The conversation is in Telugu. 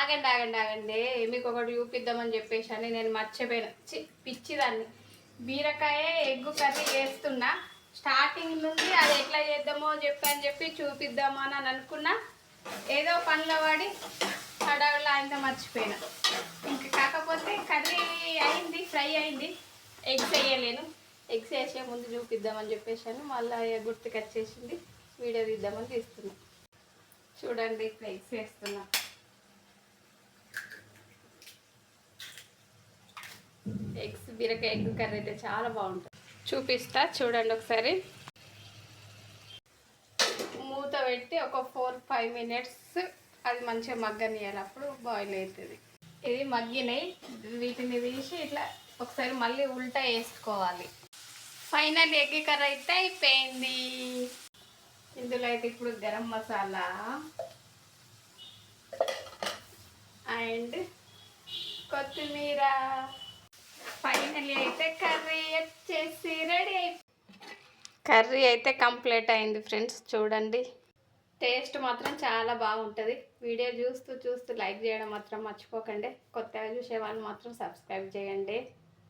ఆగండి ఆగండి ఆగండి, మీకు ఒకటి చూపిద్దామని చెప్పేసి అని నేను మర్చిపోయిన. పిచ్చిదాన్ని. బీరకాయ ఎగ్గు కర్రీ చేస్తున్నా. స్టార్టింగ్ నుండి అది ఎట్లా చేద్దామో చెప్పి చూపిద్దామో అని అనుకున్నా. ఏదో పనిలో పడి హడావిడిలో ఆయనతో మర్చిపోయినా. ఇంకా కాకపోతే కర్రీ అయింది, ఫ్రై అయింది. ఎగ్స్ వేయలేను. ఎగ్స్ వేసే ముందు చూపిద్దామని చెప్పేసాను. మళ్ళీ గుర్తుకు వచ్చేసింది, వీడియో తీద్దామని తీస్తున్నా. చూడండి, ఇప్పుడు ఎగ్స్ వేస్తున్నా. ఎగ్స్ బీరకాయ ఎగ్ కర్రీ అయితే చాలా బాగుంటుంది. చూపిస్తా చూడండి ఒకసారి. మూత పెట్టి ఒక 4-5 మినిట్స్ అది మంచిగా మగ్గనియాలి, అప్పుడు బాయిల్ అవుతుంది. ఇది మగ్గినాయి, వీటిని తీసి ఇట్లా ఒకసారి మళ్ళీ ఉల్టా వేసుకోవాలి. ఫైనల్ ఎగ్ కర్రీ అయితే అయిపోయింది. ఇందులో అయితే ఇప్పుడు గరం మసాలా అండ్ కొత్తిమీర. ఫైనల్లీ అయితే కర్రీ వచ్చేసి రెడీ అయిపోయింది. కర్రీ అయితే కంప్లీట్ అయింది ఫ్రెండ్స్. చూడండి, టేస్ట్ మాత్రం చాలా బాగుంటుంది. వీడియో చూస్తూ లైక్ చేయడం మాత్రం మర్చిపోకండి. కొత్తగా చూసే వాళ్ళు మాత్రం సబ్స్క్రైబ్ చేయండి.